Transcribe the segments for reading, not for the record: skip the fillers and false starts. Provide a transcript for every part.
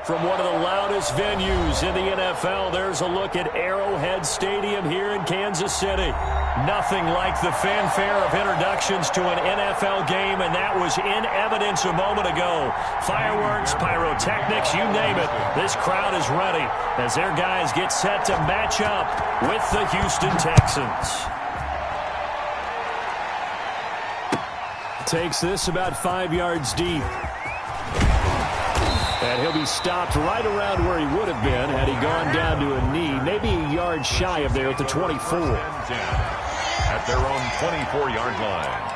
From one of the loudest venues in the NFL, there's a look at Arrowhead Stadium here in Kansas City. Nothing like the fanfare of introductions to an NFL game, and that was in evidence a moment ago. Fireworks, pyrotechnics, you name it. This crowd is ready as their guys get set to match up with the Houston Texans. Takes this about 5 yards deep. And he'll be stopped right around where he would have been had he gone down to a knee, maybe a yard shy of there at the 24. At their own 24-yard line.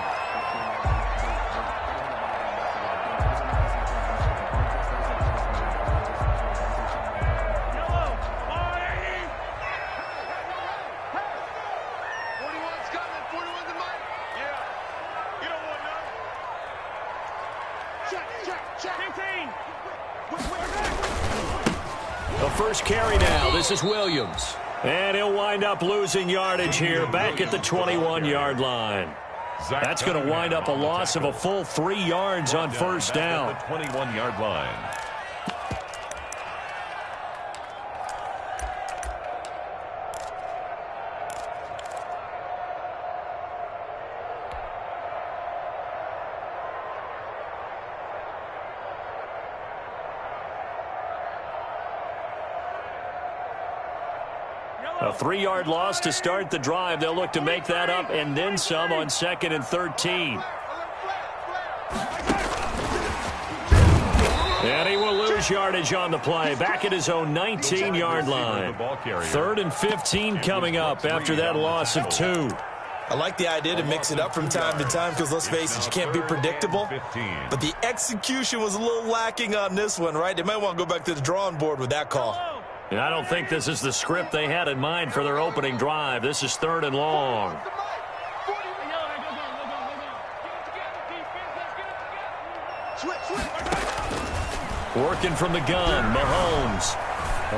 The first carry now. This is Williams. And he'll wind up losing yardage here back at the 21-yard line. That's going to wind up a loss of a full 3 yards on first down. The 21-yard line. A 3-yard loss to start the drive. They'll look to make that up and then some on 2nd and 13. And he will lose yardage on the play. Back at his own 19-yard line. 3rd and 15 coming up after that loss of 2. I like the idea to mix it up from time to time because, let's face it, you can't be predictable. But the execution was a little lacking on this one, right? They might want to go back to the drawing board with that call. And I don't think this is the script they had in mind for their opening drive. This is 3rd and long. Working from the gun, Mahomes.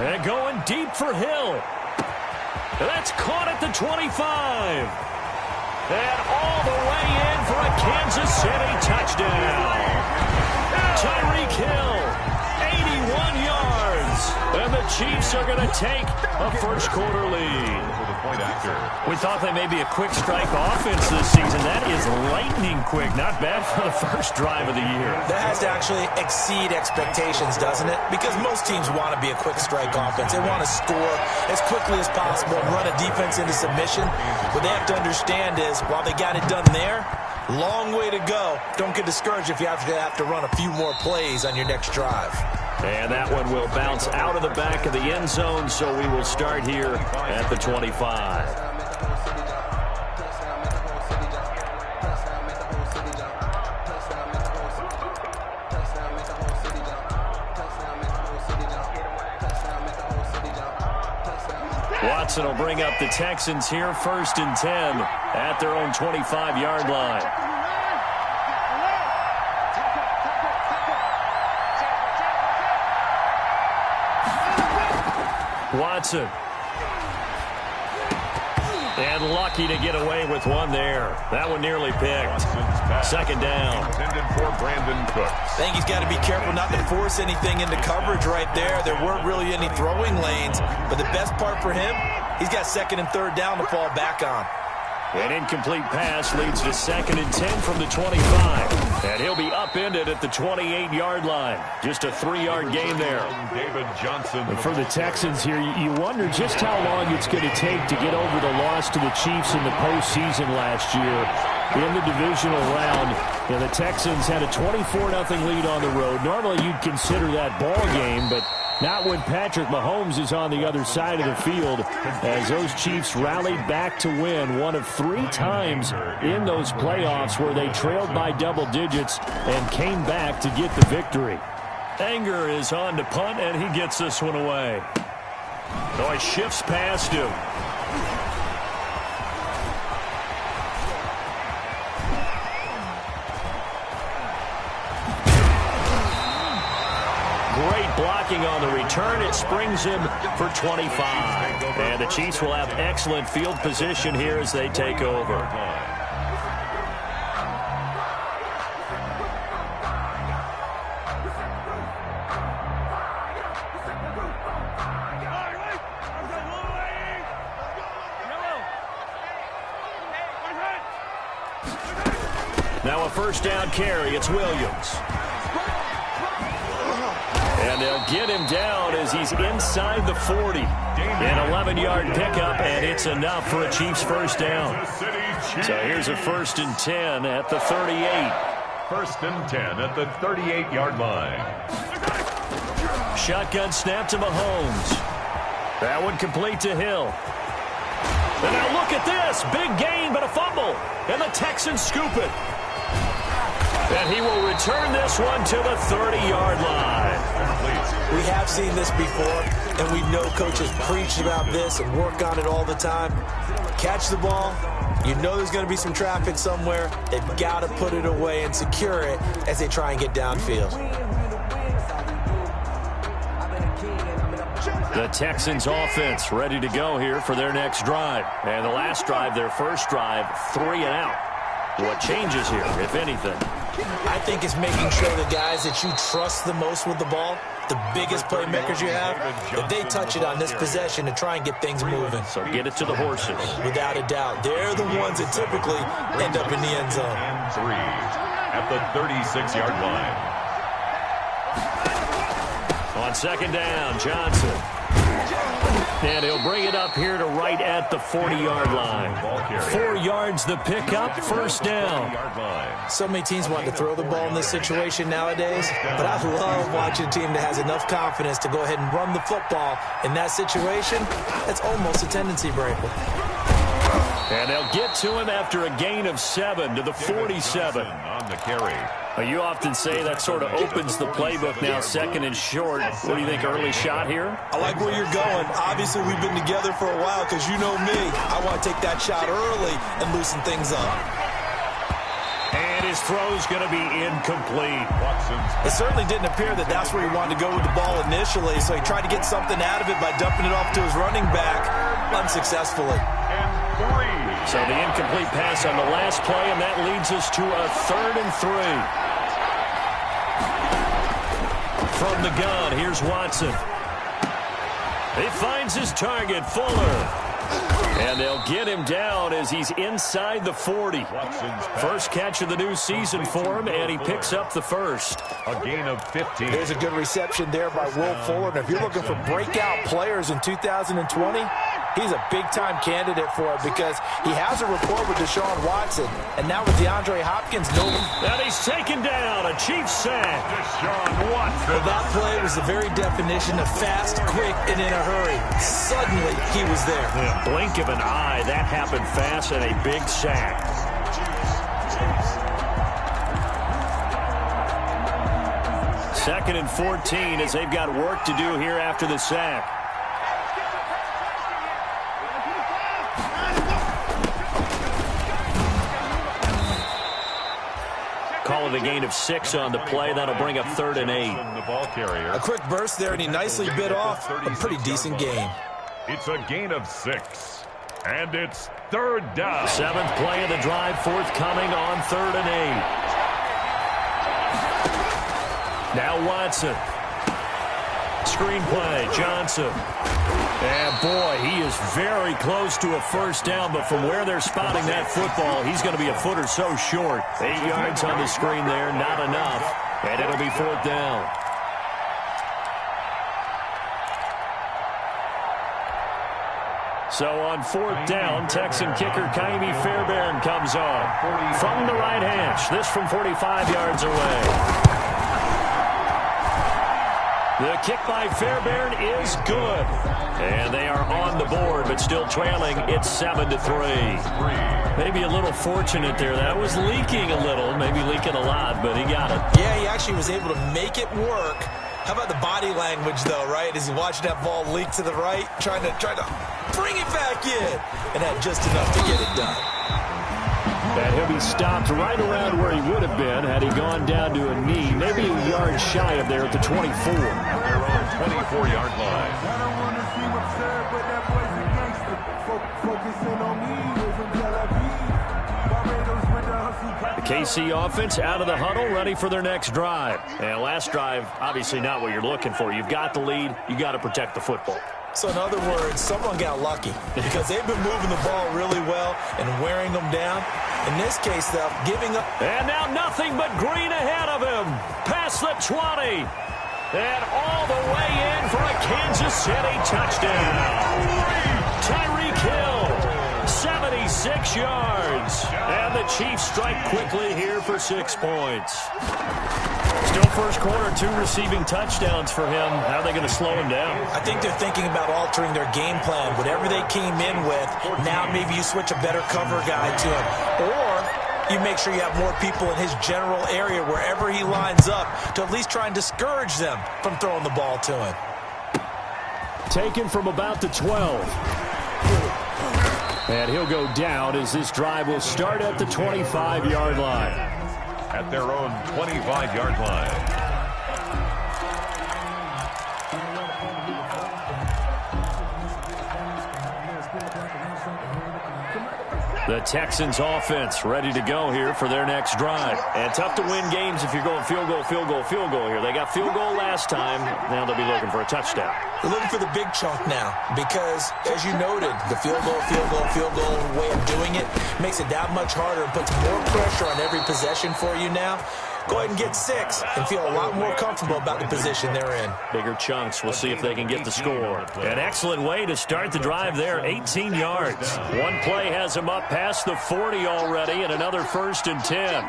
And going deep for Hill. That's caught at the 25. And all the way in for a Kansas City touchdown. Tyreek Hill, 81 yards. And the Chiefs are going to take a first-quarter lead. We thought they may be a quick strike offense this season. That is lightning quick. Not bad for the first drive of the year. That has to actually exceed expectations, doesn't it? Because most teams want to be a quick strike offense. They want to score as quickly as possible and run a defense into submission. What they have to understand is, while they got it done there, long way to go. Don't get discouraged if you have to run a few more plays on your next drive. And that one will bounce out of the back of the end zone, so we will start here at the 25. Watson will bring up the Texans here, 1st and 10 at their own 25-yard line. Watson. And lucky to get away with one there. That one nearly picked. 2nd down. Intended for Brandon Cooks. I think he's got to be careful not to force anything into coverage right there. There weren't really any throwing lanes. But the best part for him, he's got 2nd and 3rd down to fall back on. An incomplete pass leads to 2nd and 10 from the 25. And he'll be upended at the 28-yard line. Just a 3-yard gain there. David Johnson. For the Texans here, you wonder just how long it's going to take to get over the loss to the Chiefs in the postseason last year. In the divisional round, the Texans had a 24-0 lead on the road. Normally you'd consider that ball game, but not when Patrick Mahomes is on the other side of the field, as those Chiefs rallied back to win one of 3 times in those playoffs where they trailed by double digits and came back to get the victory. Anger is on to punt, and he gets this one away. So he shifts past him. Great blocking on the return. It springs him for 25. And the Chiefs will have excellent field position here as they take over. Now a first down carry. It's Williams. And they'll get him down as he's inside the 40. An 11-yard pickup, and it's enough for a Chiefs first down. So here's a 1st and 10 at the 38. 1st and 10 at the 38-yard line. Shotgun snap to Mahomes. That one complete to Hill. And now look at this. Big gain, but a fumble. And the Texans scoop it. And he will return this one to the 30-yard line. We have seen this before, and we know coaches preach about this and work on it all the time. Catch the ball. You know there's going to be some traffic somewhere. They've got to put it away and secure it as they try and get downfield. The Texans offense ready to go here for their next drive. And the last drive, their first drive, 3 and out. What changes here, if anything? I think it's making sure the guys that you trust the most with the ball, the biggest playmakers you have, that they touch it on this possession to try and get things moving. So get it to the horses. Without a doubt. They're the ones that typically end up in the end zone. And 3 at the 36-yard line. On second down, Johnson. And he'll bring it up here to right at the 40-yard line. 4 yards the pickup, first down. So many teams want to throw the ball in this situation nowadays, but I love watching a team that has enough confidence to go ahead and run the football in that situation. That's almost a tendency breaker. And they'll get to him after a gain of 7 to the 47. On the carry. You often say that sort of opens the playbook now, 2nd and short. What do you think, early shot here? I like where you're going. Obviously, we've been together for a while because you know me. I want to take that shot early and loosen things up. And his throw's going to be incomplete. It certainly didn't appear that that's where he wanted to go with the ball initially, so he tried to get something out of it by dumping it off to his running back unsuccessfully. So the incomplete pass on the last play, and that leads us to a 3rd and 3. From the gun, here's Watson. He finds his target, Fuller. And they'll get him down as he's inside the 40. First catch of the new season for him, and he picks up the first. A gain of 15. There's a good reception there by Will Fuller. And if you're looking for breakout players in 2020, he's a big-time candidate for it because he has a rapport with Deshaun Watson. And now with DeAndre Hopkins, and he's taken down, a Chiefs sack. Deshaun Watson. Well, that play was the very definition of fast, quick, and in a hurry. Suddenly, he was there. Yeah, blink of an eye, that happened fast, and a big sack. Second and 14 as they've got work to do here after the sack. Call it a gain of 6 on the play. That'll bring up 3rd and 8. The ball carrier. A quick burst there, and he nicely bit off a pretty decent gain. It's a gain of 6. And it's 3rd down. 7th play of the drive, forthcoming on 3rd and 8. Now Watson. Screen play, Johnson. And boy, he is very close to a first down, but from where they're spotting that football, he's going to be a foot or so short. 8 yards on the screen there, not enough. And it'll be 4th down. So on 4th down, Texan kicker Kaimi Fairbairn comes on. From the right hash, this from 45 yards away. The kick by Fairbairn is good. And they are on the board, but still trailing. It's 7-3. Maybe a little fortunate there. That was leaking a little, maybe leaking a lot, but he got it. Yeah, he actually was able to make it work. How about the body language, though, right? As he watched that ball leak to the right, trying to bring it back in, and had just enough to get it done. And he'll be stopped right around where he would have been had he gone down to a knee, maybe a yard shy of there at the 24. They're on 24-yard line. The KC offense out of the huddle, ready for their next drive. And last drive, obviously not what you're looking for. You've got the lead. You've got to protect the football. So in other words, someone got lucky because they've been moving the ball really well and wearing them down. In this case, though, giving up. And now nothing but green ahead of him. Past the 20. And all the way in for a Kansas City touchdown. Tyreek Hill, 76 yards. And the Chiefs strike quickly here for 6 points. Still first quarter, 2 receiving touchdowns for him. How are they going to slow him down? I think they're thinking about altering their game plan. Whatever they came in with, now maybe you switch a better cover guy to him. Or you make sure you have more people in his general area wherever he lines up to at least try and discourage them from throwing the ball to him. Taken from about the 12. And he'll go down as this drive will start at the 25-yard line. At their own 25-yard line. The Texans offense ready to go here for their next drive. And tough to win games if you're going field goal, field goal, field goal here. They got field goal last time. Now they'll be looking for a touchdown. They're looking for the big chunk now because, as you noted, the field goal way of doing it makes it that much harder and puts more pressure on every possession for you now. Go ahead and get 6 and feel a lot more comfortable about the position they're in. Bigger chunks. We'll see if they can get the score. An excellent way to start the drive there, 18 yards. One play has them up past the 40 already, and another 1st and 10.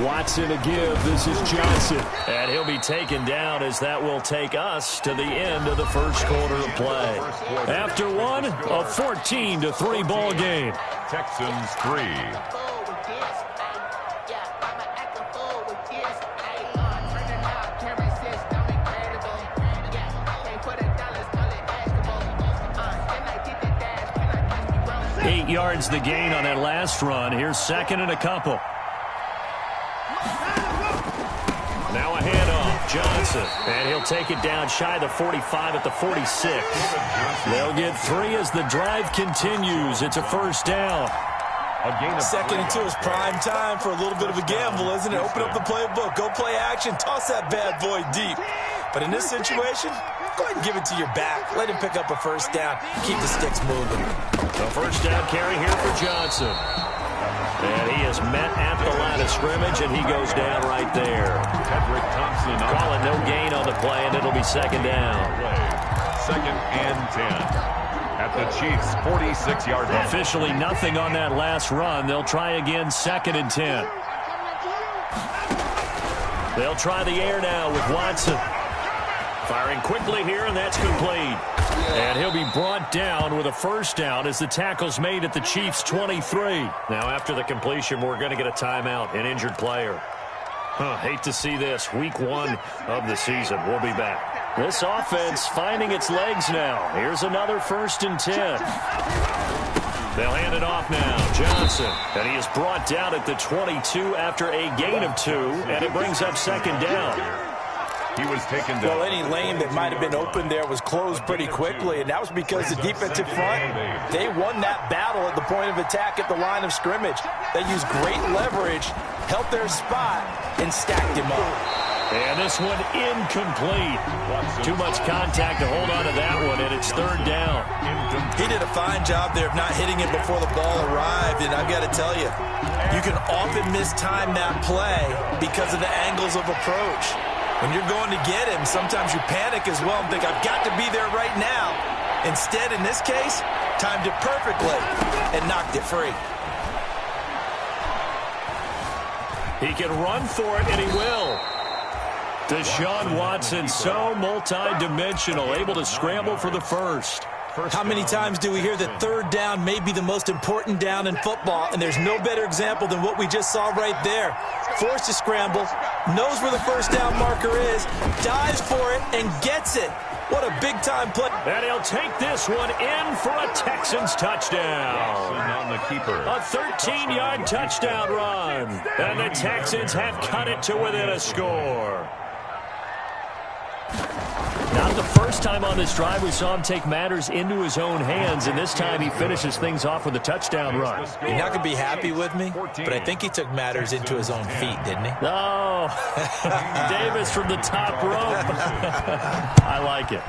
Watson to give. This is Johnson. And he'll be taken down as that will take us to the end of the first quarter of play. After one, a 14-3 ball game. Texans 3. Eight yards the gain on that last run. Here's 2nd and a couple. Now a handoff. Johnson. And he'll take it down shy of the 45 at the 46. They'll get 3 as the drive continues. It's a 1st down. 2nd and 2 is prime time for a little bit of a gamble, isn't it? Open up the playbook. Go play action. Toss that bad boy deep. But in this situation, go ahead and give it to your back. Let him pick up a 1st down. Keep the sticks moving. A 1st down carry here for Johnson. And he is met at the line of scrimmage, and he goes down right there. Cedric Thompson. Call it no gain on the play, and it'll be 2nd down. 2nd and 10. At the Chiefs' 46-yard line. Officially nothing on that last run. They'll try again, 2nd and 10. They'll try the air now with Watson. Firing quickly here, and that's complete. And he'll be brought down with a 1st down as the tackle's made at the Chiefs' 23. Now, after the completion, we're going to get a timeout, an injured player. Hate to see this. Week 1 of the season. We'll be back. This offense finding its legs now. Here's another 1st and 10. They'll hand it off now. Johnson. And he is brought down at the 22 after a gain of 2. And it brings up 2nd down. He was taken down. Well, any lane that might have been open there was closed pretty quickly, and that was because the defensive front, they won that battle at the point of attack at the line of scrimmage. They used great leverage, held their spot, and stacked him up. And this one incomplete. Too much contact to hold on to that one, and it's 3rd down. He did a fine job there of not hitting it before the ball arrived, and I've got to tell you, you can often mistime that play because of the angles of approach. When you're going to get him, sometimes you panic as well and think, I've got to be there right now. Instead, in this case, timed it perfectly and knocked it free. He can run for it, and he will. Deshaun Watson, so multi-dimensional, able to scramble for the 1st. How many times do we hear that 3rd down may be the most important down in football, and there's no better example than what we just saw right there. Forced to scramble, knows where the 1st down marker is, dives for it, and gets it. What a big-time play. And he'll take this one in for a Texans touchdown. On the keeper. A 13-yard touchdown run. And the Texans have cut it to within a score. Not the first time on this drive we saw him take matters into his own hands, and this time he finishes things off with a touchdown run. You're not going to be happy with me, but I think he took matters into his own feet, didn't he? Oh, Davis from the top rope. I like it.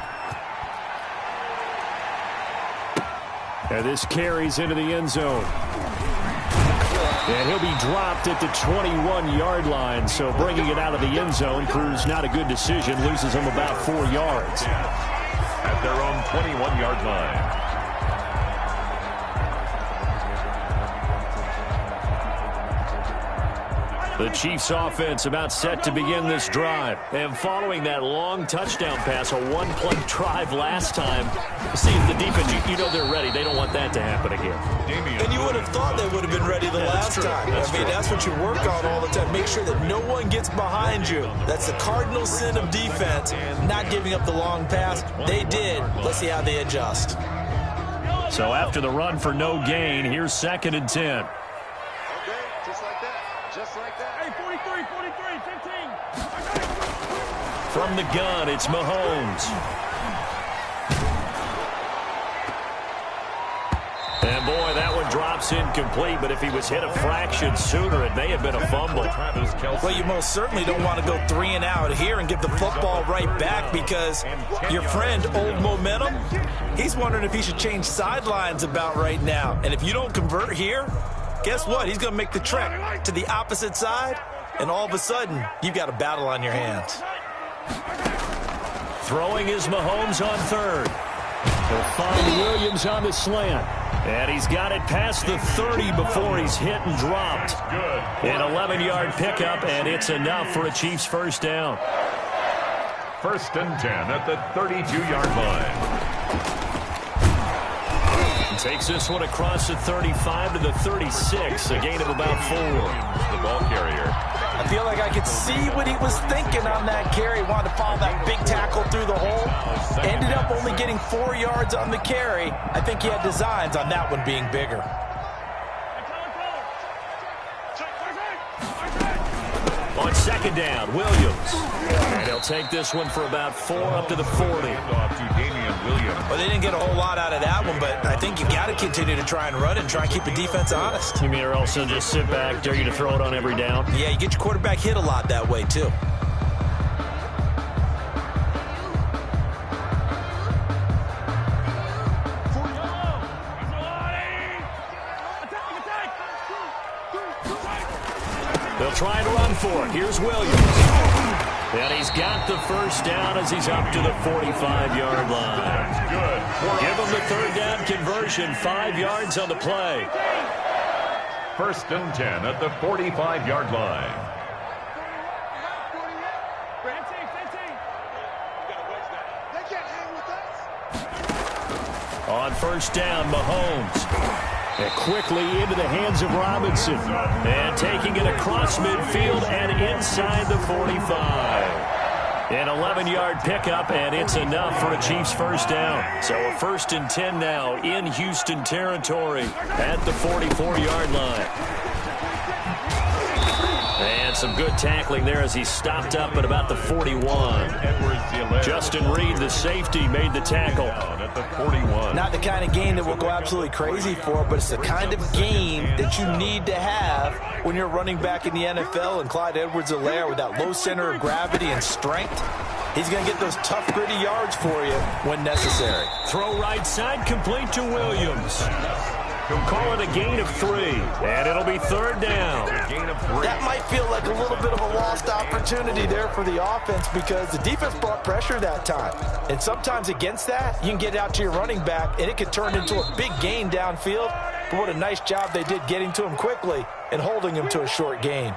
And this carries into the end zone. And he'll be dropped at the 21-yard line, so bringing it out of the end zone proves not a good decision, loses him about 4 yards. At their own 21-yard line. The Chiefs offense about set to begin this drive. And following that long touchdown pass, a one-play drive last time, see the defense, you know they're ready. They don't want that to happen again. And you would have thought they would have been ready the last time. That's what you work on all the time. Make sure that no one gets behind you. That's the cardinal sin of defense, not giving up the long pass. They did. Let's see how they adjust. So after the run for no gain, here's 2nd and 10. From the gun, it's Mahomes. And boy, that one drops incomplete, but if he was hit a fraction sooner, it may have been a fumble. Well, you most certainly don't want to go 3 and out here and get the football right back, because your friend, Old Momentum, he's wondering if he should change sidelines about right now. And if you don't convert here, guess what? He's going to make the trek to the opposite side, and all of a sudden, you've got a battle on your hands. Throwing is Mahomes on 3rd. He'll find Williams on the slant. And he's got it past the 30 before he's hit and dropped. An 11-yard pickup, and it's enough for a Chiefs first down. 1st and 10 at the 32-yard line. Takes this one across the 35 to the 36, a gain of about 4. The ball carrier. I feel like I could see what he was thinking on that carry. Wanted to follow that big tackle through the hole. Ended up only getting 4 yards on the carry. I think he had designs on that one being bigger. On 2nd down, Williams. And he'll take this one for about 4 up to the 40. Well, they didn't get a whole lot out of that one, but I think you got to continue to try and run and try and keep the defense honest. You mean or else they'll just sit back, dare you to throw it on every down? Yeah, you get your quarterback hit a lot that way, too. They'll try and run for it. Here's Williams. And he's got the first down as he's up to the 45-yard line. That's good. Give him the 3rd down conversion, 5 yards on the play. 1st and 10 at the 45-yard line. On 1st down, Mahomes. And quickly into the hands of Robinson. And taking it across midfield and inside the 45. An 11-yard pickup, and it's enough for a Chiefs first down. So a 1st and 10 now in Houston territory at the 44-yard line. And some good tackling there as he stopped up at about the 41. Justin Reed, the safety, made the tackle. At the 41. Not the kind of game that we'll go absolutely crazy for, but it's the kind of game that you need to have when you're running back in the NFL. And Clyde Edwards-Helaire, with that low center of gravity and strength, he's going to get those tough, gritty yards for you when necessary. Throw right side, complete to Williams. He'll call it a gain of 3, and it'll be 3rd down. That might feel like a little bit of a lost opportunity there for the offense, because the defense brought pressure that time. And sometimes against that, you can get out to your running back, and it could turn into a big gain downfield. But what a nice job they did getting to him quickly and holding him to a short gain.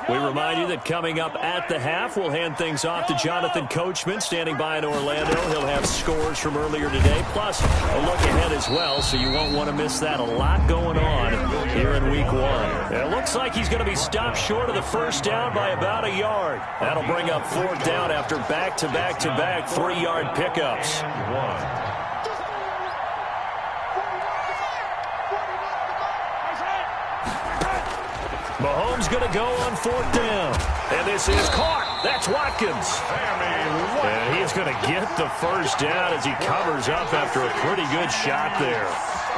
We remind you that coming up at the half, we'll hand things off to Jonathan Coachman, standing by in Orlando. He'll have scores from earlier today, plus a look ahead as well, so you won't want to miss that. A lot going on here in Week 1. It looks like he's going to be stopped short of the first down by about a yard. That'll bring up 4th down after back-to-back-to-back 3-yard pickups. Mahomes going to go on 4th down. And this is caught. That's Watkins. And he's going to get the first down as he covers up after a pretty good shot there.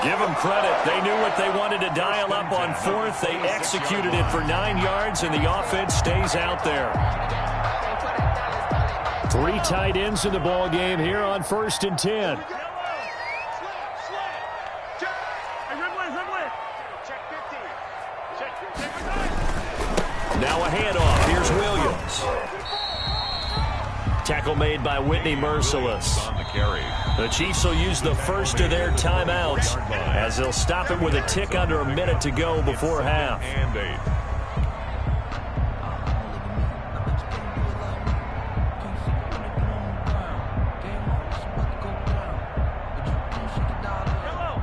Give them credit. They knew what they wanted to dial up on 4th. They executed it for 9 yards, and the offense stays out there. 3 tight ends in the ball game here on 1st and 10. Now a handoff. Here's Williams. Tackle made by Whitney Merciless. The Chiefs will use the first of their timeouts as they'll stop it with a tick under a minute to go before half.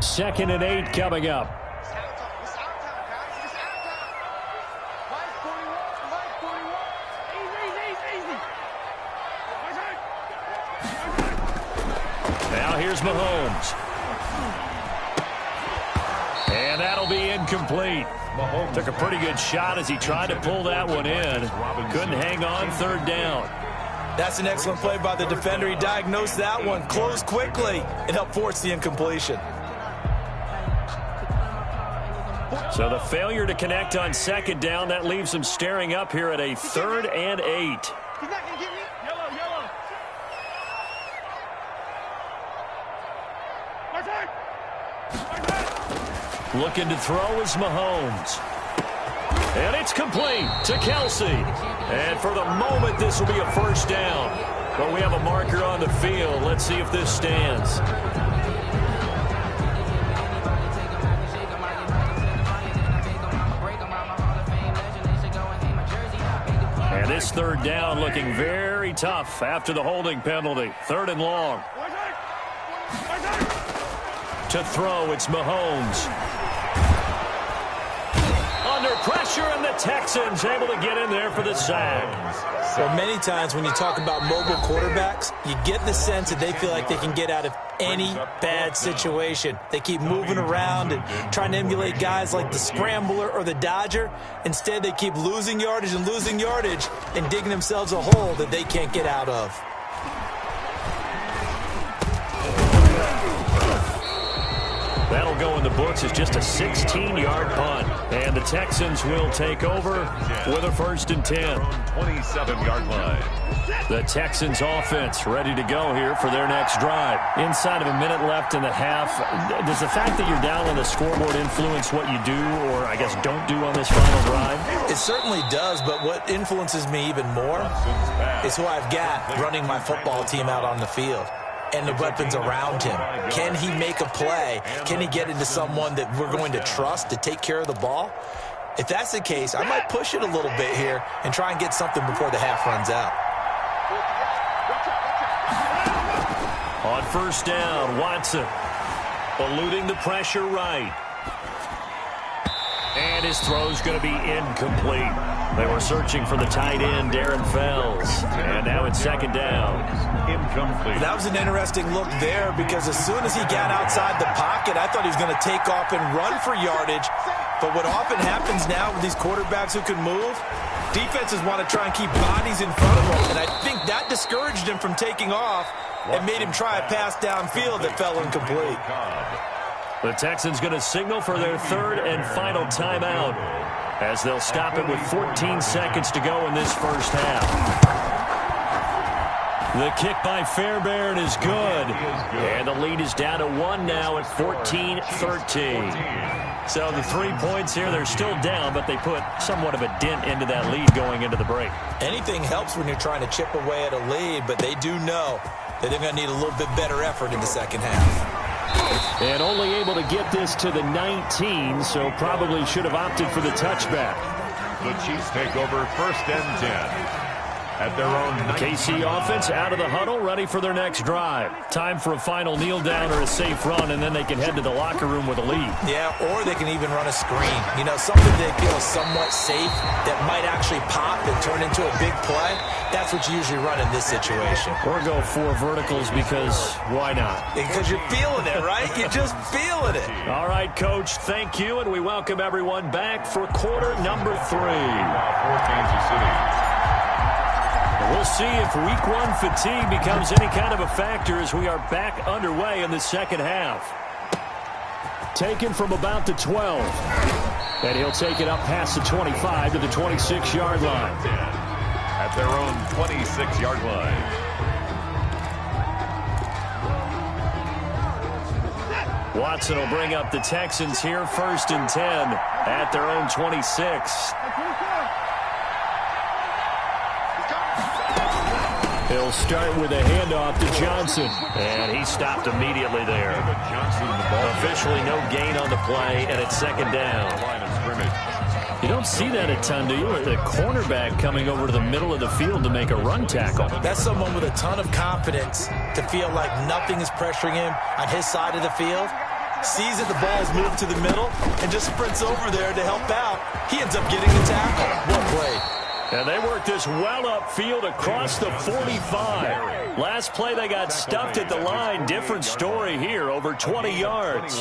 Second and 8 coming up. Now here's Mahomes. And that'll be incomplete. Took a pretty good shot as he tried to pull that one in. Couldn't hang on 3rd down. That's an excellent play by the defender. He diagnosed that one, closed quickly, and helped force the incompletion. So the failure to connect on 2nd down, that leaves him staring up here at a 3rd and 8. He's not going to get me. Yellow. Looking to throw is Mahomes. And it's complete to Kelsey. And for the moment, this will be a 1st down. But we have a marker on the field. Let's see if this stands. And this 3rd down looking very tough after the holding penalty. 3rd and long. To throw, it's Mahomes. Under pressure, and the Texans able to get in there for the sack. Well, many times when you talk about mobile quarterbacks, you get the sense that they feel like they can get out of any bad situation. They keep moving around and trying to emulate guys like the Scrambler or the Dodger. Instead, they keep losing yardage and digging themselves a hole that they can't get out of. That'll go in the books as just a 16-yard punt. And the Texans will take over with a 1st and 10. 27-yard line. The Texans offense ready to go here for their next drive. Inside of a minute left in the half, does the fact that you're down on the scoreboard influence what you do or, I guess, don't do on this final drive? It certainly does, but what influences me even more is who I've got running my football team out on the field and the weapons around him. Can he make a play? Can he get into someone that we're going to trust to take care of the ball? If that's the case, I might push it a little bit here and try and get something before the half runs out. On 1st down, Watson eluding the pressure right. And his throw's going to be incomplete. They were searching for the tight end, Darren Fells. And now it's 2nd down. Incomplete. That was an interesting look there because as soon as he got outside the pocket, I thought he was going to take off and run for yardage. But what often happens now with these quarterbacks who can move, defenses want to try and keep bodies in front of them. And I think that discouraged him from taking off and made him try a pass downfield that fell incomplete. The Texans going to signal for their 3rd and final timeout as they'll stop it with 14 seconds to go in this 1st half. The kick by Fairbairn is good. And the lead is down to 1 now at 14-13. So the 3 points here, they're still down, but they put somewhat of a dent into that lead going into the break. Anything helps when you're trying to chip away at a lead, but they do know that they're going to need a little bit better effort in the 2nd half. And only able to get this to the 19, so probably should have opted for the touchback. The Chiefs take over 1st and 10. at their own 19. KC offense out of the huddle, ready for their next drive. Time for a final kneel down or a safe run, and then they can head to the locker room with a lead. Yeah, or they can even run a screen. You know, something they feel is somewhat safe that might actually pop and turn into a big play. That's what you usually run in this situation. Or go 4 verticals because why not? Because you're feeling it, right? You're just feeling it. All right, Coach, thank you, and we welcome everyone back for quarter number 3. For Kansas City. We'll see if week 1 fatigue becomes any kind of a factor as we are back underway in the second half. Taken from about the 12. And he'll take it up past the 25 to the 26-yard line. At their own 26-yard line. Watson will bring up the Texans here, 1st and 10 at their own 26. He'll start with a handoff to Johnson, and he stopped immediately there. Officially no gain on the play, and it's 2nd down. You don't see that a ton, do you? With a cornerback coming over to the middle of the field to make a run tackle. That's someone with a ton of confidence to feel like nothing is pressuring him on his side of the field. Sees that the ball is moved to the middle and just sprints over there to help out. He ends up getting the tackle. What play? And they work this well upfield across the 45. Last play they got stuffed at the line. Different story here, over 20 yards.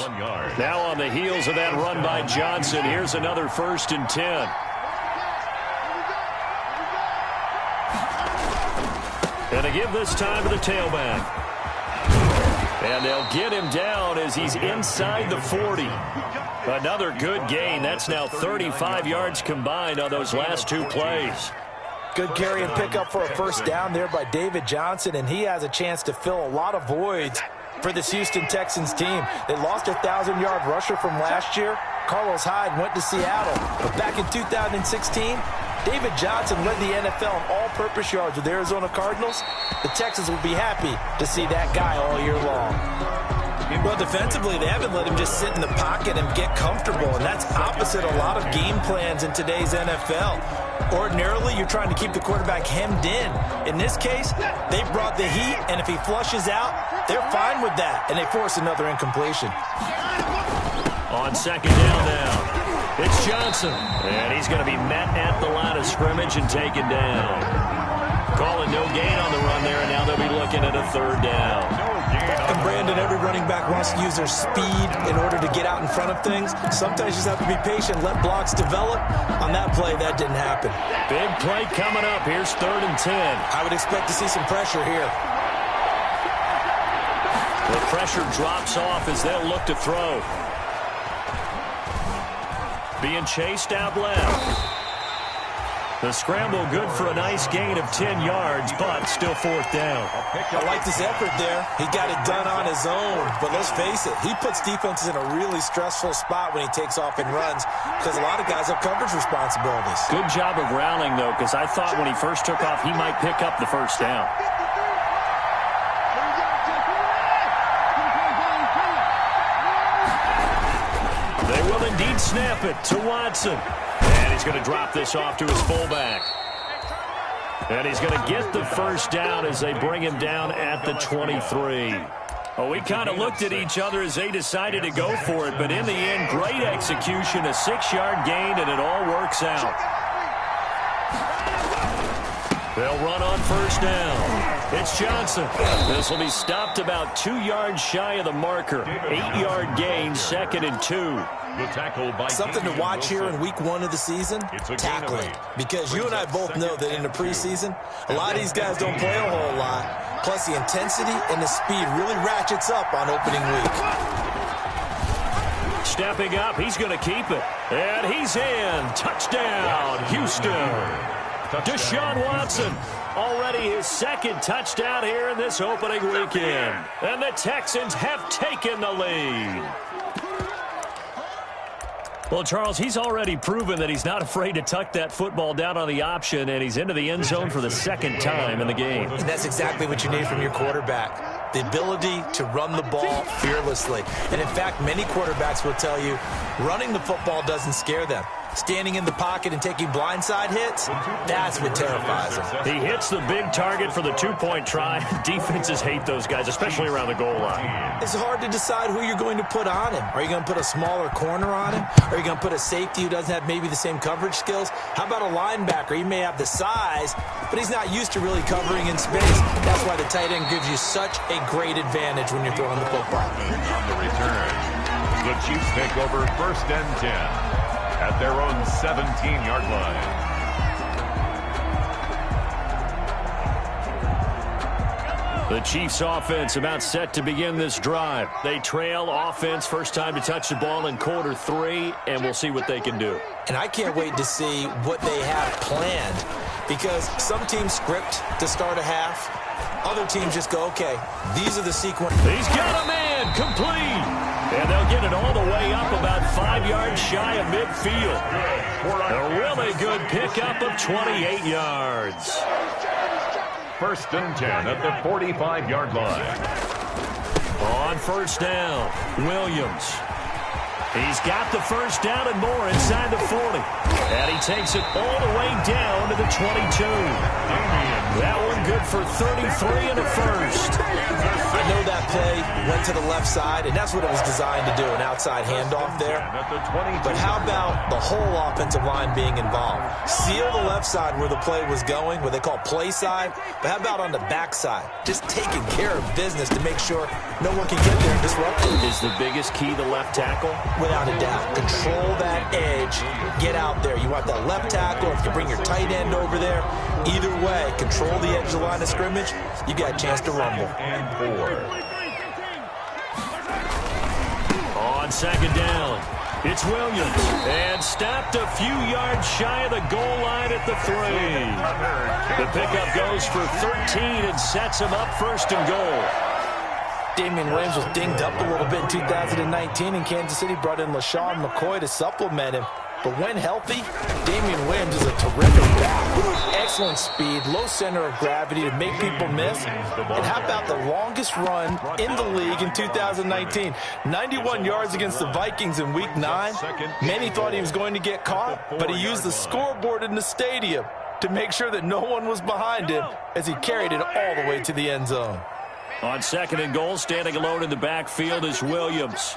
Now on the heels of that run by Johnson, here's another 1st and 10. And to give this time to the tailback. And they'll get him down as he's inside the 40. Another good gain. That's now 35 yards combined on those last 2 plays. Good carry and pickup for a 1st down there by David Johnson, and he has a chance to fill a lot of voids for this Houston Texans team. They lost a 1,000-yard rusher from last year. Carlos Hyde went to Seattle. But back in 2016, David Johnson led the NFL in all-purpose yards with the Arizona Cardinals. The Texans will be happy to see that guy all year long. Well, defensively, they haven't let him just sit in the pocket and get comfortable, and that's opposite a lot of game plans in today's NFL. Ordinarily, you're trying to keep the quarterback hemmed in. In this case, they brought the heat, and if he flushes out, they're fine with that, and they force another incompletion. On 2nd down now, it's Johnson, and he's going to be met at the line of scrimmage and taken down. Calling no gain on the run there, and now they'll be looking at a 3rd down. And Brandon, every running back wants to use their speed in order to get out in front of things. Sometimes you just have to be patient, let blocks develop. On that play, that didn't happen. Big play coming up. Here's 3rd and 10. I would expect to see some pressure here. The pressure drops off as they'll look to throw. Being chased out left. The scramble good for a nice gain of 10 yards, but still 4th down. I like this effort there. He got it done on his own, but let's face it, he puts defenses in a really stressful spot when he takes off and runs because a lot of guys have coverage responsibilities. Good job of rallying, though, because I thought when he first took off, he might pick up the 1st down. They will indeed snap it to Watson. And he's going to drop this off to his fullback. And he's going to get the 1st down as they bring him down at the 23. Well, we kind of looked at each other as they decided to go for it, but in the end, great execution, a 6-yard gain, and it all works out. They'll run on 1st down. It's Johnson. This will be stopped about 2 yards shy of the marker. 8-yard gain, 2nd and 2. The tackle by something to watch here in week 1 of the season, tackling. Because you and I both know that in the preseason, a lot of these guys don't play a whole lot. Plus, the intensity and the speed really ratchets up on opening week. Stepping up, he's going to keep it. And he's in. Touchdown, Houston. Deshaun Watson, already his 2nd touchdown here in this opening weekend. And the Texans have taken the lead. Well, Charles, he's already proven that he's not afraid to tuck that football down on the option, and he's into the end zone for the 2nd time in the game. And that's exactly what you need from your quarterback, the ability to run the ball fearlessly. And, in fact, many quarterbacks will tell you running the football doesn't scare them. standing in the pocket and taking blindside hits, that's what terrifies him. He hits the big target for the two-point try. Defenses hate those guys, especially around the goal line. It's hard to decide who you're going to put on him. Are you going to put a smaller corner on him? Are you going to put a safety who doesn't have maybe the same coverage skills? How about a linebacker? He may have the size, but he's not used to really covering in space. That's why the tight end gives you such a great advantage when you're throwing the football. On the return, the Chiefs take over 1st and 10 at their own 17-yard line. The Chiefs offense about set to begin this drive. They trail offense, first time to touch the ball in quarter 3, and we'll see what they can do. And I can't wait to see what they have planned, because some teams script to start a half. Other teams just go, okay, these are the sequence. He's got a man, complete. And they'll get it all the way up about 5 yards shy of midfield. A really good pickup of 28 yards. 1st and 10 at the 45-yard line. On first down, Williams. He's got the first down and more inside the 40. And he takes it all the way down to the 22. That one good for 33 and a first. I know that play went to the left side, and that's what it was designed to do, an outside handoff there. But how about the whole offensive line being involved? Seal the left side where the play was going, what they call play side. But how about on the back side? Just taking care of business to make sure no one can get there and disrupt it. Is the biggest key the left tackle? Without a doubt. Control that edge. Get out there. You want that left tackle. If you bring your tight end over there, either way, control the edge of the line of scrimmage, you got a chance to rumble. And 4. On second down, it's Williams. And stopped a few yards shy of the goal line at the 3. The pickup goes for 13 and sets him up 1st and goal. Damian Williams was dinged up a little bit in 2019, and Kansas City brought in LaShawn McCoy to supplement him. But when healthy, Damian Williams is a terrific back. Excellent speed, low center of gravity to make people miss. And how about the longest run in the league in 2019? 91 yards against the Vikings in Week 9. Many thought he was going to get caught, but he used the scoreboard in the stadium to make sure that no one was behind him as he carried it all the way to the end zone. On 2nd and goal, standing alone in the backfield is Williams.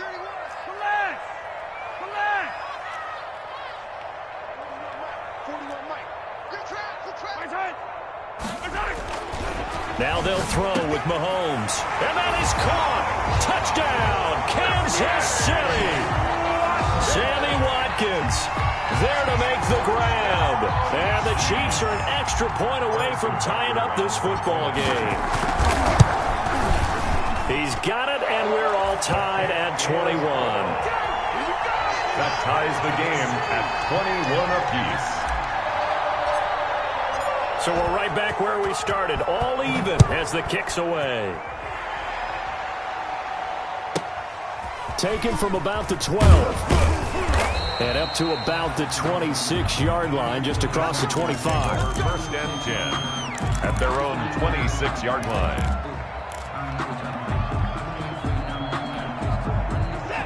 Now they'll throw with Mahomes. And that is caught. Touchdown, Kansas City. Sammy Watkins there to make the grab. And the Chiefs are an extra point away from tying up this football game. He's got it, and we're all tied at 21. That ties the game at 21 apiece. So we're right back where we started, all even as the kick's away. Taken from about the 12. And up to about the 26-yard line, just across the 25. 1st and 10 at their own 26-yard line.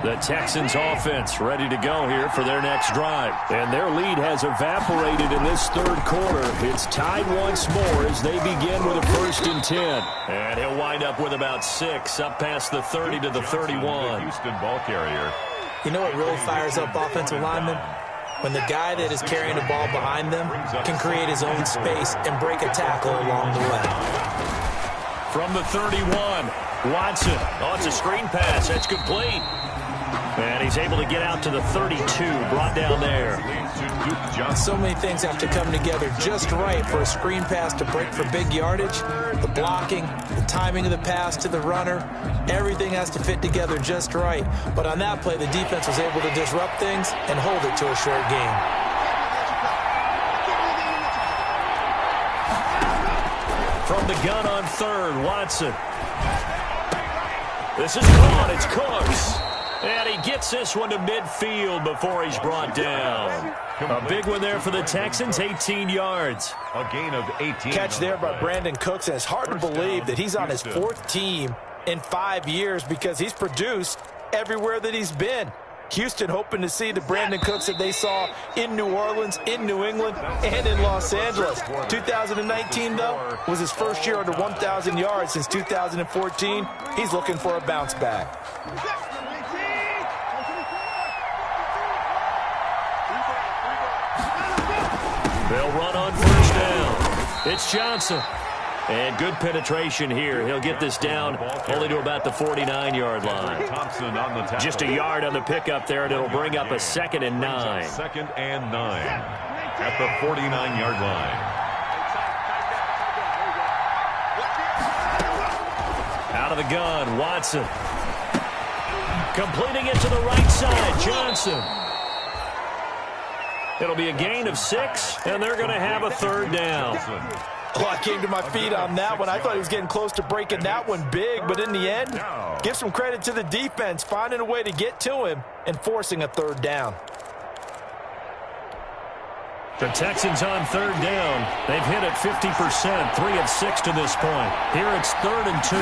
The Texans offense ready to go here for their next drive. And their lead has evaporated in this 3rd quarter. It's tied once more as they begin with a 1st and 10. And he'll wind up with about 6 up past the 30 to the 31. Houston ball carrier. You know what really fires up offensive linemen? When the guy that is carrying the ball behind them can create his own space and break a tackle along the way. From the 31, Watson. Oh, it's a screen pass. That's complete. And he's able to get out to the 32, brought down there. So many things have to come together just right for a screen pass to break for big yardage. The blocking, the timing of the pass to the runner, everything has to fit together just right. But on that play, the defense was able to disrupt things and hold it to a short game. From the gun on 3rd, Watson. This is caught. It's Cooks. And he gets this one to midfield before he's brought down. A big one there for the Texans, 18 yards. A gain of 18. Catch there by Brandon Cooks, and it's hard to believe that he's on his 4th team in 5 years because he's produced everywhere that he's been. Houston hoping to see the Brandon Cooks that they saw in New Orleans, in New England, and in Los Angeles. 2019, though, was his first year under 1,000 yards since 2014. He's looking for a bounce back. They'll run on first down. It's Johnson. And good penetration here. He'll get this down only to about the 49-yard line. Thompson on the tackle. Just a yard on the pickup there, and it'll bring up a 2nd and 9. 2nd and 9 at the 49-yard line. Out of the gun, Watson. Completing it to the right side, Johnson. It'll be a gain of 6, and they're going to have a 3rd down. Oh, I came to my feet on that one. I thought he was getting close to breaking that one big, but in the end, give some credit to the defense, finding a way to get to him and forcing a 3rd down. The Texans on 3rd down. They've hit it 50%, 3 of 6 to this point. Here it's 3rd and 2.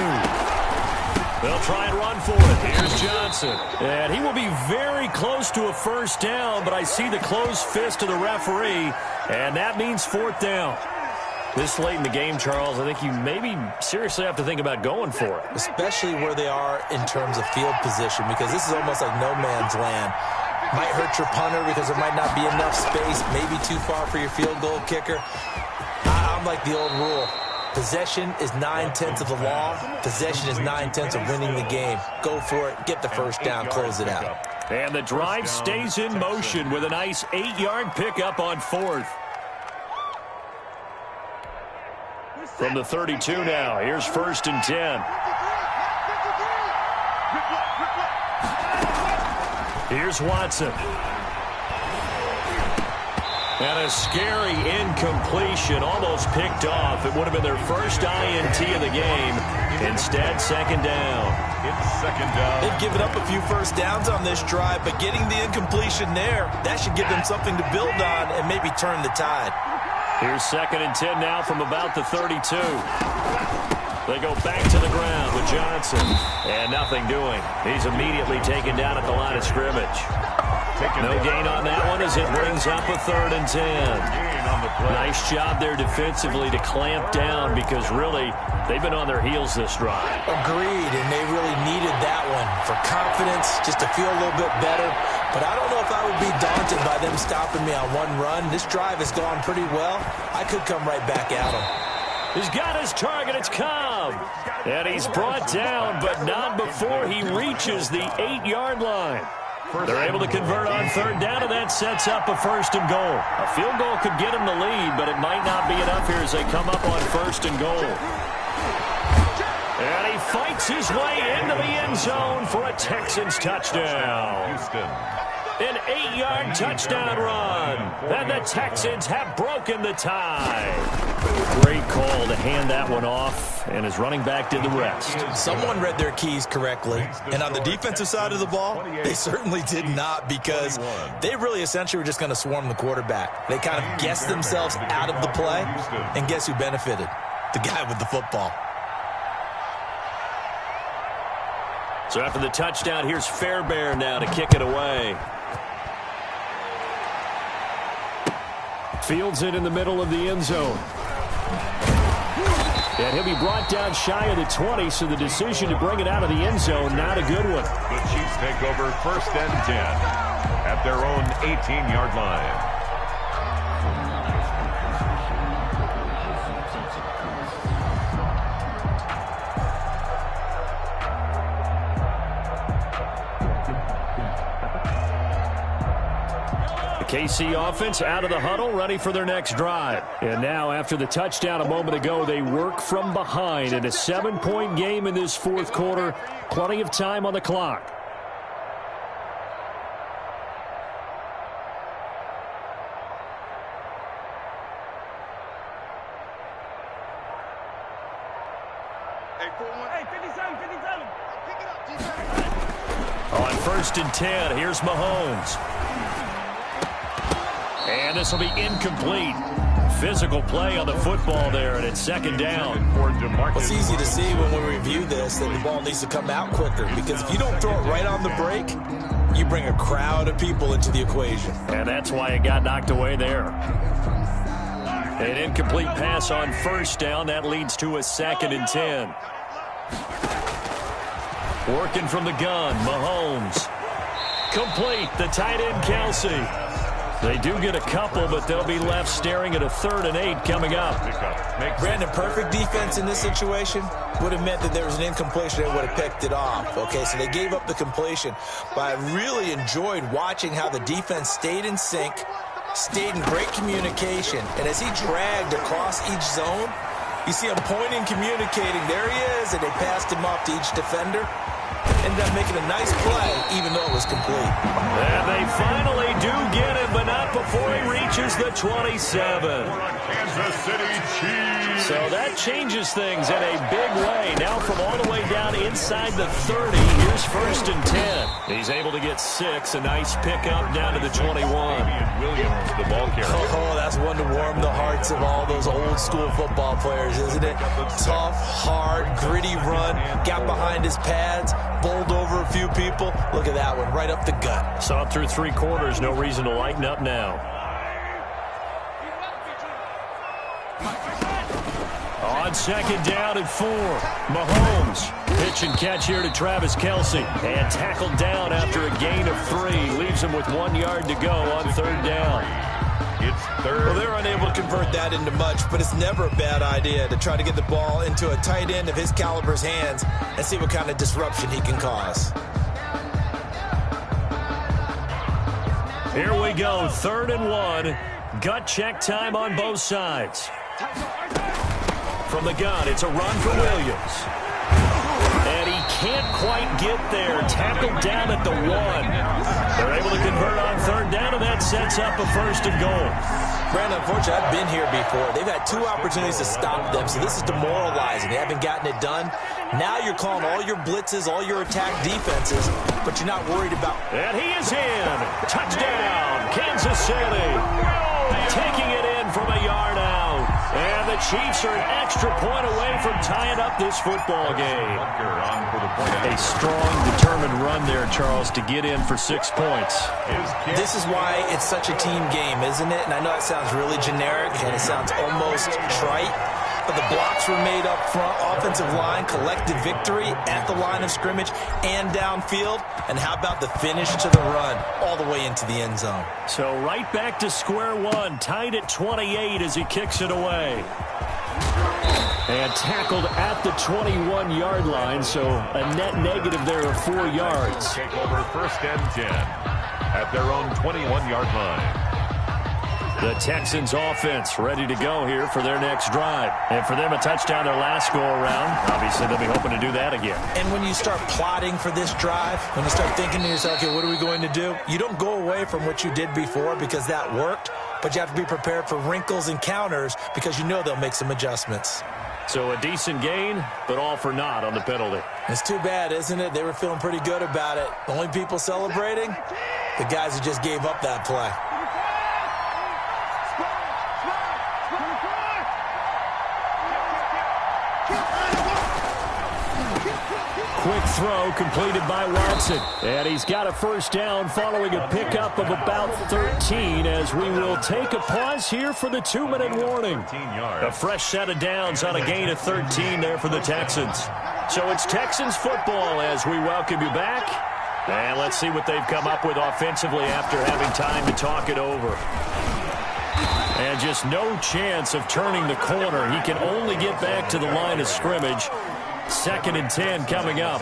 They'll try and run for it. Here's Johnson. And he will be very close to a 1st down, but I see the closed fist of the referee, and that means 4th down. This late in the game, Charles, I think you maybe seriously have to think about going for it. Especially where they are in terms of field position, because this is almost like no man's land. Might hurt your punter because there might not be enough space, maybe too far for your field goal kicker. I'm like the old rule. Possession is 9/10 of the law. Possession is 9/10 of winning the game. Go for it. Get the 1st down. Close it out. And the drive stays in motion with a nice 8-yard pickup on 4th. From the 32 now, here's 1st and 10. Here's Watson. And a scary incompletion, almost picked off. It would have been their first INT of the game. Instead, 2nd down. It's 2nd down. They've given up a few 1st downs on this drive, but getting the incompletion there, that should give them something to build on and maybe turn the tide. Here's 2nd and 10 now from about the 32. They go back to the ground with Johnson. And nothing doing. He's immediately taken down at the line of scrimmage. No gain on that one as it brings up a 3rd and 10. Nice job there defensively to clamp down because really they've been on their heels this drive. Agreed, and they really needed that one for confidence, just to feel a little bit better. But I don't know if I would be daunted by them stopping me on one run. This drive has gone pretty well. I could come right back at them. He's got his target. It's Cobb. And he's brought down, but not before he reaches the 8-yard line. They're able to convert on 3rd down, and that sets up a 1st and goal. A field goal could get him the lead, but it might not be enough here as they come up on 1st and goal. And he fights his way into the end zone for a Texans touchdown. Houston. An 8-yard touchdown run. And the Texans have broken the tie. Great call to hand that one off, and his running back did the rest. Someone read their keys correctly, and on the defensive side of the ball, they certainly did not, because they really essentially were just going to swarm the quarterback. They kind of guessed themselves out of the play, and guess who benefited? The guy with the football. So after the touchdown, here's Fairbairn now to kick it away. Fields it in the middle of the end zone. And he'll be brought down shy of the 20, so the decision to bring it out of the end zone, not a good one. The Chiefs take over 1st and 10 at their own 18-yard line. KC offense out of the huddle, ready for their next drive. And now, after the touchdown a moment ago, they work from behind in a 7-point game in this 4th quarter. Plenty of time on the clock. On 1st and 10, here's Mahomes. And this will be incomplete. Physical play on the football there, and it's 2nd down. Well, it's easy to see when we review this that the ball needs to come out quicker, because if you don't throw it right on the break, you bring a crowd of people into the equation. And that's why it got knocked away there. An incomplete pass on first down. That leads to a 2nd and 10. Working from the gun, Mahomes. Complete, the tight end, Kelsey. They do get a couple, but they'll be left staring at a 3rd and 8 coming up. Brandon, perfect defense in this situation would have meant that there was an incompletion and would have picked it off. Okay, so they gave up the completion. But I really enjoyed watching how the defense stayed in sync, stayed in great communication. And as he dragged across each zone, you see him pointing, communicating. There he is, and they passed him off to each defender. Ended up making a nice play, even though it was complete. And they finally do get him, but not before he reaches the 27. Kansas City Chiefs. So that changes things in a big way. Now from all the way down inside the 30, here's 1st and 10. He's able to get 6, a nice pickup down to the 21. Williams, the ball carrier. Oh, that's one to warm the hearts of all those old school football players, isn't it? Tough, hard, gritty run, got behind his pads, bowled over a few people. Look at that one, right up the gut. Saw it through 3 quarters, no reason to lighten up now. On 2nd down and 4, Mahomes. Pitch and catch here to Travis Kelsey. And tackled down after a gain of 3. Leaves him with 1 yard to go on 3rd down. It's 3rd. Well, they're unable to convert that into much, but it's never a bad idea to try to get the ball into a tight end of his caliber's hands and see what kind of disruption he can cause. Here we go, 3rd and 1. Gut check time on both sides. From the gun, it's a run for Williams. And he can't quite get there. Tackled down at the 1. They're able to convert on 3rd down, and that sets up a 1st and goal. Brandon, unfortunately, I've been here before. They've had 2 opportunities to stop them, so this is demoralizing. They haven't gotten it done. Now you're calling all your blitzes, all your attack defenses, but you're not worried about... And he is in. Touchdown, Kansas City. Taking it in from a yard out. And the Chiefs are an extra point away from tying up this football game. A strong, determined run there, Charles, to get in for 6 points. This is why it's such a team game, isn't it? And I know it sounds really generic, and it sounds almost trite, but the blocks were made up front, offensive line, collective victory at the line of scrimmage and downfield. And how about the finish to the run all the way into the end zone? So right back to square one, tied at 28 as he kicks it away. And tackled at the 21-yard line, so a net negative there of 4 yards. Take over 1st and 10 at their own 21-yard line. The Texans offense ready to go here for their next drive. And for them, a touchdown their last go-around. Obviously, they'll be hoping to do that again. And when you start plotting for this drive, when you start thinking to yourself, okay, what are we going to do? You don't go away from what you did before because that worked, but you have to be prepared for wrinkles and counters because you know they'll make some adjustments. So a decent gain, but all for naught on the penalty. It's too bad, isn't it? They were feeling pretty good about it. The only people celebrating, the guys who just gave up that play. Quick throw completed by Watson. And he's got a 1st down following a pickup of about 13 as we will take a pause here for the 2-minute warning. A fresh set of downs on a gain of 13 there for the Texans. So it's Texans football as we welcome you back. And let's see what they've come up with offensively after having time to talk it over. And just no chance of turning the corner. He can only get back to the line of scrimmage. 2nd and 10 coming up.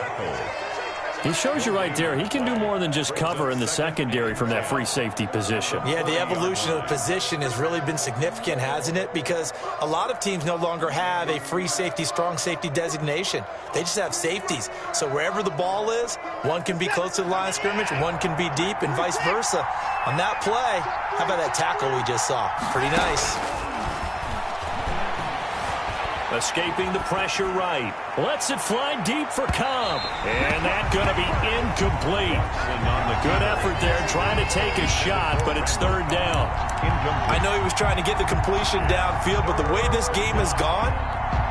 He shows you right there, he can do more than just cover in the secondary from that free safety position. Yeah, the evolution of the position has really been significant, hasn't it? Because a lot of teams no longer have a free safety, strong safety designation. They just have safeties. So wherever the ball is, one can be close to the line of scrimmage, one can be deep, and vice versa. On that play, how about that tackle we just saw? Pretty nice. Escaping the pressure right. Lets it fly deep for Cobb. And that's going to be incomplete. Good effort there trying to take a shot, but it's 3rd down. I know he was trying to get the completion downfield, but the way this game has gone,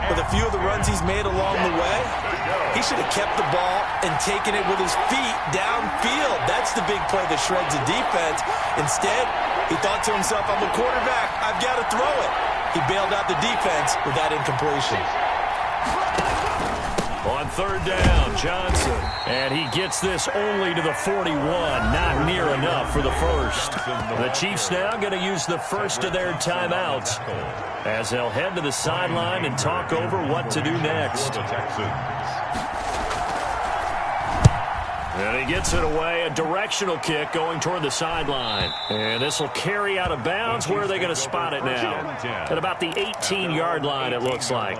with a few of the runs he's made along the way, he should have kept the ball and taken it with his feet downfield. That's the big play that shreds the defense. Instead, he thought to himself, I'm a quarterback. I've got to throw it. He bailed out the defense with that incompletion. On third down, Johnson. And he gets this only to the 41. Not near enough for the first. The Chiefs now going to use the first of their timeouts as they'll head to the sideline and talk over what to do next. And he gets it away, a directional kick going toward the sideline. And this will carry out of bounds. Where are they going to spot it now? At about the 18-yard line, it looks like.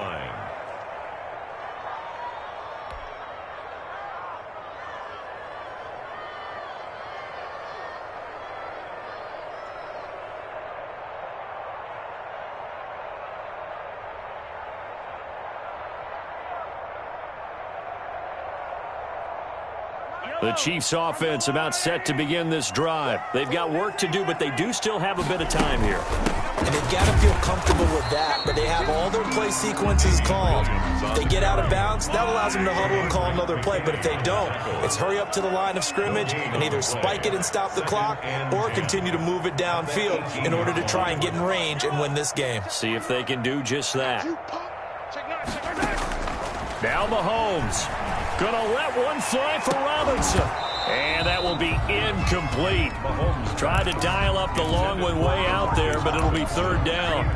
The Chiefs offense about set to begin this drive. They've got work to do, but they do still have a bit of time here. And they've got to feel comfortable with that, but they have all their play sequences called. If they get out of bounds, that allows them to huddle and call another play. But if they don't, it's hurry up to the line of scrimmage and either spike it and stop the clock or continue to move it downfield in order to try and get in range and win this game. See if they can do just that. Now Mahomes. Gonna let one fly for Robinson. And that will be incomplete. Mahomes tried to dial up the long one way out there, but it'll be third down.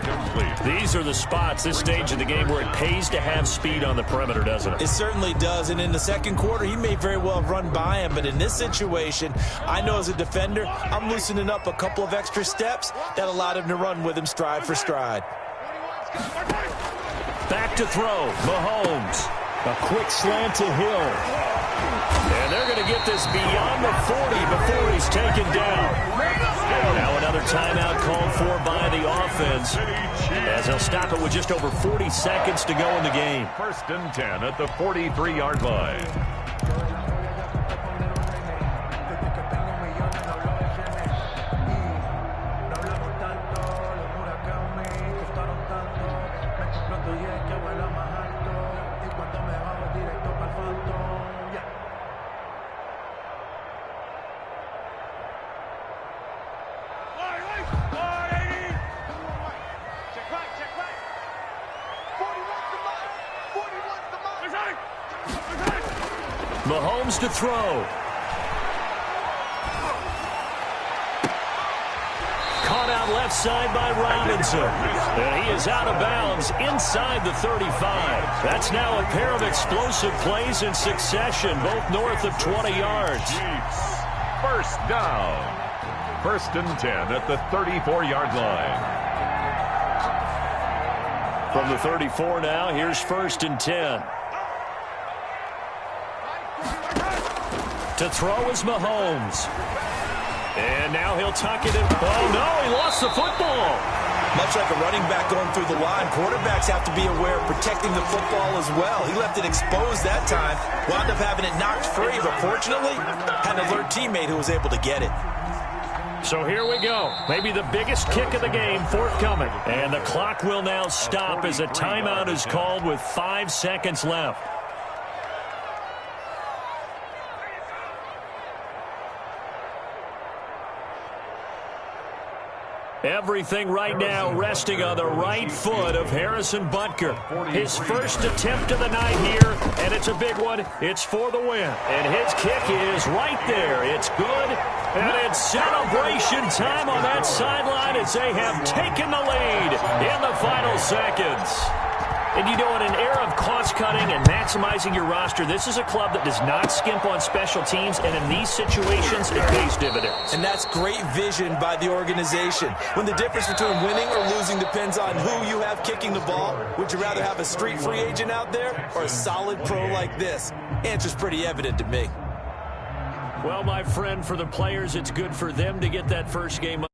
These are the spots, this stage of the game, where it pays to have speed on the perimeter, doesn't it? It certainly does, and in the second quarter, he may very well have run by him, but in this situation, I know as a defender, I'm loosening up a couple of extra steps that allowed him to run with him stride for stride. Back to throw, Mahomes. A quick slant to Hill. And they're going to get this beyond the 40 before he's taken down. Now another timeout called for by the offense as they'll stop it with just over 40 seconds to go in the game. First and 10 at the 43-yard line. Mahomes to throw. Caught out left side by Robinson. And he is out of bounds inside the 35. That's now a pair of explosive plays in succession, both north of 20 yards. Chiefs, first down. First and 10 at the 34-yard line. From the 34 now, here's first and 10. To throw is Mahomes. And now he'll tuck it in. Oh, no, he lost the football. Much like a running back going through the line, quarterbacks have to be aware of protecting the football as well. He left it exposed that time, wound up having it knocked free, but fortunately, had an alert teammate who was able to get it. So here we go. Maybe the biggest kick of the game forthcoming. And the clock will now stop as a timeout is called with 5 seconds left. Everything right now resting on the right foot of Harrison Butker. His first attempt of the night here, and it's a big one. It's for the win. And his kick is right there. It's good, and it's celebration time on that sideline as they have taken the lead in the final seconds. And you know, in an era of cost-cutting and maximizing your roster, this is a club that does not skimp on special teams, and in these situations, it pays dividends. And that's great vision by the organization. When the difference between winning or losing depends on who you have kicking the ball, would you rather have a street free agent out there or a solid pro like this? Answer's pretty evident to me. Well, my friend, for the players, it's good for them to get that first game